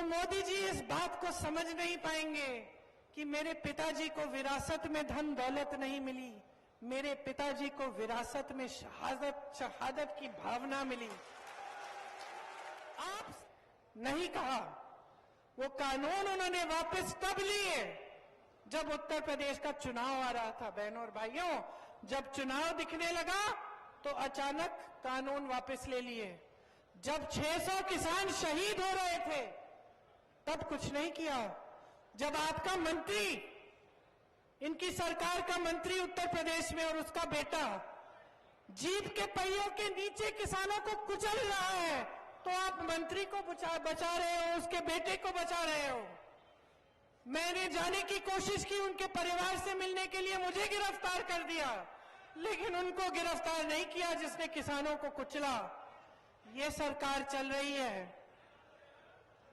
मोदी जी इस बात को समझ नहीं पाएंगे कि मेरे पिताजी को विरासत में धन दौलत नहीं मिली, मेरे पिताजी को विरासत में शहादत की भावना मिली। आप नहीं कहा, वो कानून उन्होंने वापस तब लिए जब उत्तर प्रदेश का चुनाव आ रहा था। बहनों और भाइयों, जब चुनाव दिखने लगा तो अचानक कानून वापस ले लिए। जब 600 किसान शहीद हो रहे थे तब कुछ नहीं किया। जब आपका मंत्री, इनकी सरकार का मंत्री उत्तर प्रदेश में और उसका बेटा जीप के पहियों के नीचे किसानों को कुचल रहा है, तो आप मंत्री को बचा रहे हो, उसके बेटे को बचा रहे हो। मैंने जाने की कोशिश की, उनके परिवार से मिलने के लिए मुझे गिरफ्तार कर दिया, लेकिन उनको गिरफ्तार नहीं किया जिसने किसानों को कुचला। ये सरकार चल रही है।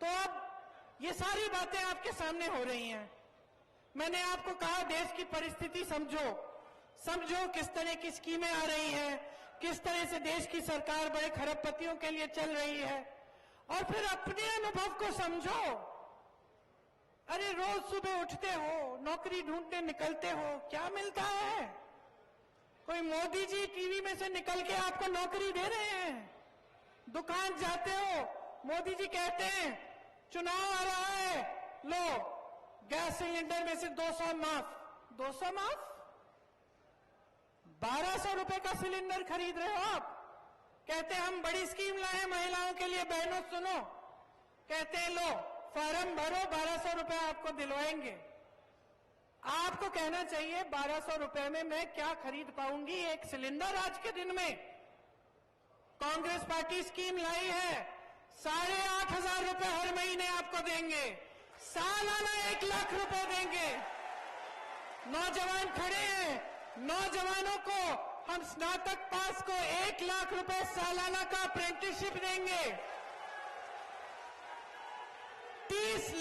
तो अब ये सारी बातें आपके सामने हो रही हैं। मैंने आपको कहा देश की परिस्थिति समझो किस तरह की स्कीमें आ रही हैं, किस तरह से देश की सरकार बड़े खरबपतियों के लिए चल रही है, और फिर अपने अनुभव को समझो। अरे रोज सुबह उठते हो, नौकरी ढूंढने निकलते हो, क्या मिलता है? कोई मोदी जी टीवी में से निकल के आपको नौकरी दे रहे हैं? दुकान जाते हो, मोदी जी कहते हैं चुनाव आ रहा है, लो गैस सिलेंडर में से 200 माफ। 200 माफ? 1200 रुपए का सिलेंडर खरीद रहे हो आप। कहते हैं हम बड़ी स्कीम लाए हैं महिलाओं के लिए। बहनों सुनो, कहते हैं लो फॉर्म भरो, 1200 रुपए आपको दिलवाएंगे। आपको कहना चाहिए 1200 रुपए में मैं क्या खरीद पाऊंगी एक सिलेंडर आज के दिन में? कांग्रेस पार्टी स्कीम लाई है, 8,500 रुपए हर महीने आपको देंगे, सालाना 1 लाख रुपए देंगे। नौजवान खड़े हैं, नौजवानों को हम स्नातक पास को 1 लाख रुपए सालाना का अप्रेंटिसशिप देंगे। 30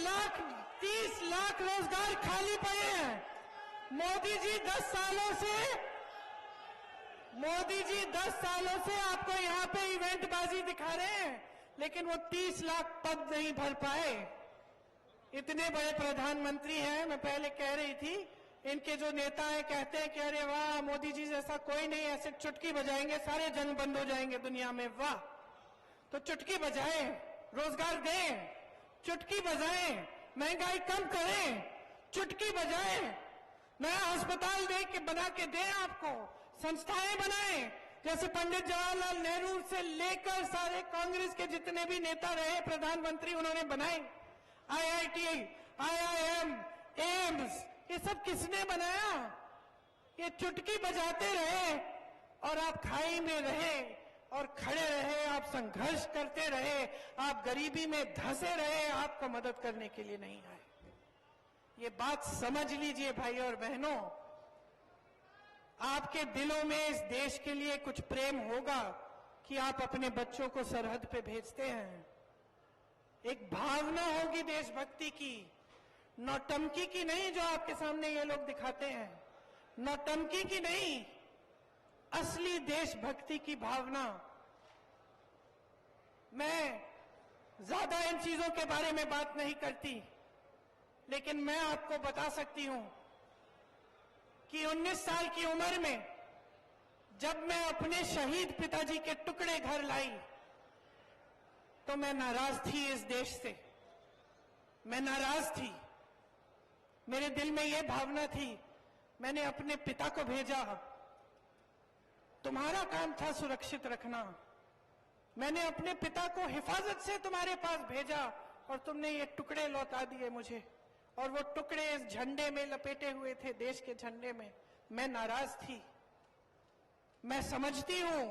लाख रोजगार खाली पड़े हैं। मोदी जी 10 सालों से आपको यहां पे इवेंटबाजी दिखा रहे हैं, लेकिन वो 30 लाख पद नहीं भर पाए। इतने बड़े प्रधानमंत्री हैं। मैं पहले कह रही थी, इनके जो नेता हैं कहते हैं कि अरे वाह मोदी जी जैसा कोई नहीं, ऐसे चुटकी बजाएंगे सारे जंग बंद हो जाएंगे दुनिया में। वाह, तो चुटकी बजाएं, रोजगार दें, चुटकी बजाएं, महंगाई कम करें, चुटकी बजाएं, नया अस्पताल बना के दें, आपको संस्थाएं बनाएं, जैसे पंडित जवाहरलाल नेहरू से लेकर सारे कांग्रेस के जितने भी नेता रहे प्रधानमंत्री उन्होंने बनाए। IIT, IIM, एम्स, ये सब किसने बनाया? ये चुटकी बजाते रहे और आप खाई में रहे और खड़े रहे, आप संघर्ष करते रहे, आप गरीबी में धंसे रहे, आपको मदद करने के लिए नहीं आए। ये बात समझ लीजिए भाई और बहनों। आपके दिलों में इस देश के लिए कुछ प्रेम होगा कि आप अपने बच्चों को सरहद पे भेजते हैं। एक भावना होगी देशभक्ति की, नौटंकी की नहीं जो आपके सामने ये लोग दिखाते हैं, नौटंकी की नहीं, असली देशभक्ति की भावना। मैं ज्यादा इन चीजों के बारे में बात नहीं करती, लेकिन मैं आपको बता सकती हूं कि 19 साल की उम्र में जब मैं अपने शहीद पिताजी के टुकड़े घर लाई तो मैं नाराज थी इस देश से। मैं नाराज थी, मेरे दिल में यह भावना थी। मैंने अपने पिता को भेजा, तुम्हारा काम था सुरक्षित रखना। मैंने अपने पिता को हिफाजत से तुम्हारे पास भेजा और तुमने ये टुकड़े लौटा दिए मुझे, और वो टुकड़े इस झंडे में लपेटे हुए थे, देश के झंडे में। मैं नाराज थी। मैं समझती हूं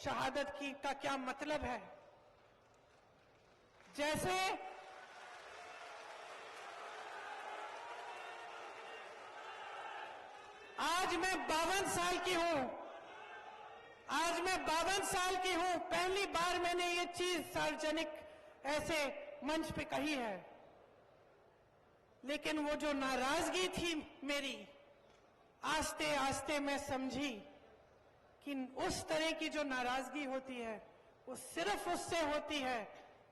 शहादत की का क्या मतलब है। जैसे आज मैं 52 साल की हूं, पहली बार मैंने ये चीज सार्वजनिक ऐसे मंच पे कही है, लेकिन वो जो नाराजगी थी मेरी, आस्ते आस्ते मैं समझी कि उस तरह की जो नाराजगी होती है वो सिर्फ उससे होती है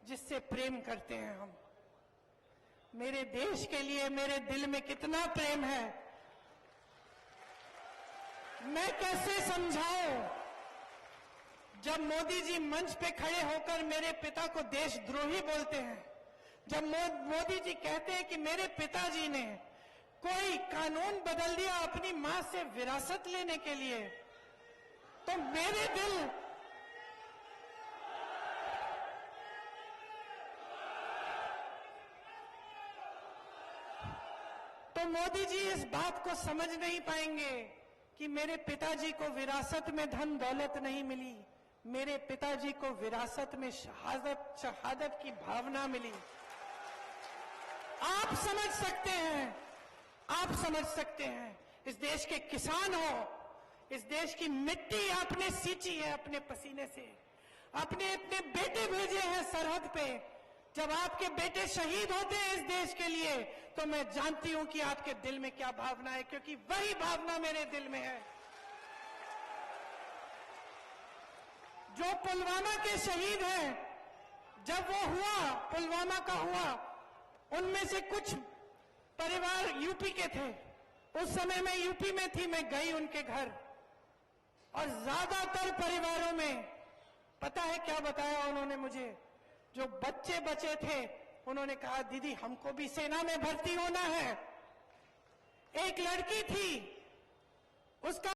जिससे प्रेम करते हैं हम। मेरे देश के लिए मेरे दिल में कितना प्रेम है, मैं कैसे समझाऊं। जब मोदी जी मंच पे खड़े होकर मेरे पिता को देशद्रोही बोलते हैं, जब मोदी जी कहते हैं कि मेरे पिताजी ने कोई कानून बदल दिया अपनी मां से विरासत लेने के लिए, तो मेरे दिल तो मोदी जी इस बात को समझ नहीं पाएंगे कि मेरे पिताजी को विरासत में धन दौलत नहीं मिली, मेरे पिताजी को विरासत में शहादत की भावना मिली। आप समझ सकते हैं, आप समझ सकते हैं। इस देश के किसान हो, इस देश की मिट्टी आपने सींची है अपने पसीने से, अपने अपने बेटे भेजे हैं सरहद पे। जब आपके बेटे शहीद होते हैं इस देश के लिए, तो मैं जानती हूं कि आपके दिल में क्या भावना है, क्योंकि वही भावना मेरे दिल में है। जो पुलवामा के शहीद हैं, जब वो हुआ, पुलवामा का हुआ, उनमें से कुछ परिवार यूपी के थे। उस समय मैं यूपी में थी, मैं गई उनके घर, और ज्यादातर परिवारों में पता है क्या बताया उन्होंने मुझे? जो बच्चे बचे थे उन्होंने कहा, दीदी हमको भी सेना में भर्ती होना है। एक लड़की थी, उसका